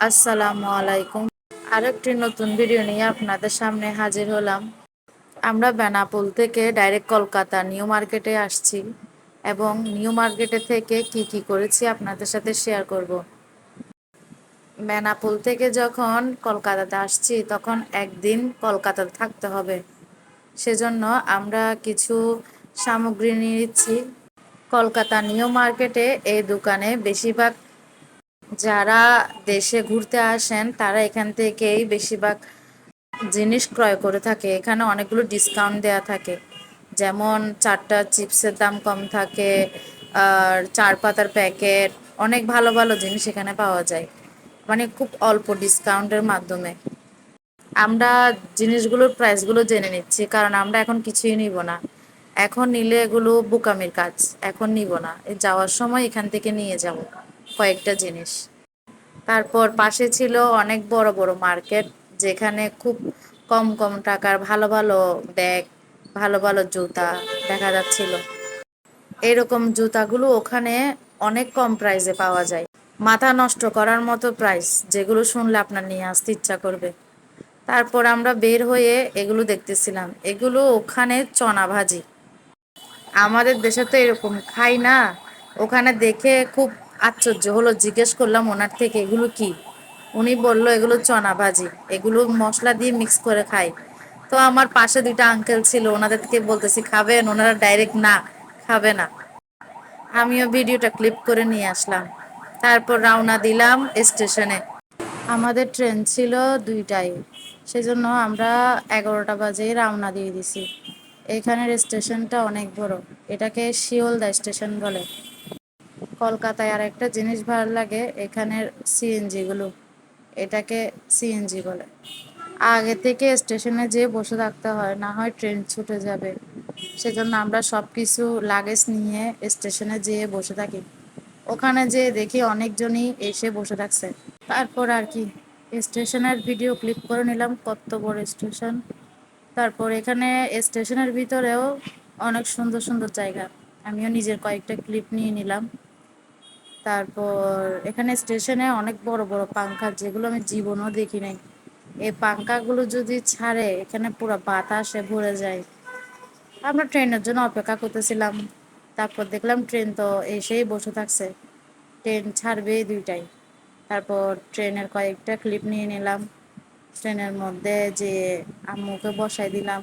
আসসালামু আলাইকুম। আরেকটি নতুন ভিডিও নিয়ে আপনাদের সামনে হাজির হলাম। আমরা বেনাপোল থেকে ডাইরেক্ট কলকাতা নিউ মার্কেটে আসছি এবং নিউ মার্কেটে থেকে কি কি করেছি আপনাদের সাথে শেয়ার করব। বেনাপোল থেকে যখন কলকাতাতে আসছি তখন একদিন কলকাতাতে থাকতে হবে, সেজন্য আমরা কিছু সামগ্রী নিয়েছি। কলকাতা নিউ মার্কেটে এই দোকানে বেশিরভাগ যারা দেশে ঘুরতে আসেন তারা এখান থেকেই বেশিরভাগ জিনিস ক্রয় করে থাকে। এখানে অনেকগুলো ডিসকাউন্ট দেয়া থাকে, যেমন চারটা চিপসের দাম কম থাকে, আর চার পাতার প্যাকেট, অনেক ভালো ভালো জিনিস এখানে পাওয়া যায়, মানে খুব অল্প ডিসকাউন্টের মাধ্যমে। আমরা জিনিসগুলোর প্রাইসগুলো জেনে নিচ্ছি, কারণ আমরা এখন কিছুই নিব না। এখন নিলে এগুলো বোকামির কাজ, এখন নিব না, এই যাওয়ার সময় এখান থেকে নিয়ে যাব কয়েকটা জিনিস। তারপর পাশে ছিল অনেক বড় বড় মার্কেট, যেখানে খুব কম কম টাকার ভালো ভালো ব্যাগ, ভালো ভালো জুতা দেখা যাচ্ছিল। এরকম জুতাগুলো ওখানে অনেক কম প্রাইসে পাওয়া যায়, মাথা নষ্ট করার মতো প্রাইস, যেগুলো শুনলে আপনার নিয়ে আসতে ইচ্ছা করবে। তারপর আমরা বের হয়ে এগুলো দেখতেছিলাম, এগুলো ওখানে চনা ভাজি, আমাদের দেশে তো এরকম খাই না। ওখানে দেখে খুব আশ্চর্য হলো, জিজ্ঞেস করলাম ওনার থেকে এগুলো কি। উনি বলল এগুলো চনা ভাজি, এগুলো মশলা দিয়ে মিক্স করে খাই। তো আমার পাশে দুইটা আঙ্কেল ছিল, ওনাদের থেকে বলতেছি খাবেন, ওনারা ডাইরেক্ট না, খাবে না। আমিও ভিডিওটা ক্লিপ করে নিয়ে আসলাম। তারপর রওনা দিলাম স্টেশনে। আমাদের ট্রেন ছিল 2টায়, সেজন্য আমরা 11টা বাজে রওনা দিয়ে দিছি। এখানের স্টেশনটা অনেক বড়, এটাকে শিয়ালদা স্টেশন বলে। কলকাতায় আর একটা জিনিস ভালো লাগে এখানের সিএনজি গুলো, এটাকে সিএনজি বলে। আগে থেকে স্টেশনে যেয়ে বসে থাকতে হয়, না হয় ট্রেন ছুটে যাবে, সেজন্য আমরা সব কিছু লাগেজ নিয়ে স্টেশনে যেয়ে বসে থাকি। ওখানে যেয়ে দেখি অনেকজনই এসে বসে থাকছে। তারপর আর কি, স্টেশনের ভিডিও ক্লিক করে নিলাম, কত বড় স্টেশন। তারপর এখানে স্টেশনের ভিতরেও অনেক সুন্দর সুন্দর জায়গা, আমিও নিজের কয়েকটা ক্লিপ নিয়ে নিলাম। তারপর এখানে স্টেশনে অনেক বড় বড় পাঙ্খা, যেগুলো আমি জীবনেও দেখি নাই। এই পাঙ্খাগুলো যদি ছাড়ে এখানে পুরো বাতাসে ভরে যায়। আমরা ট্রেনের জন্য অপেক্ষা করতেছিলাম, তারপর দেখলাম ট্রেন তো এসেই বসে থাকছে, ট্রেন ছাড়বে 2টায়। তারপর ট্রেনের কয়েকটা ক্লিপ নিয়ে নিলাম, ট্রেনের মধ্যে যে আম্মুকে বসাই দিলাম,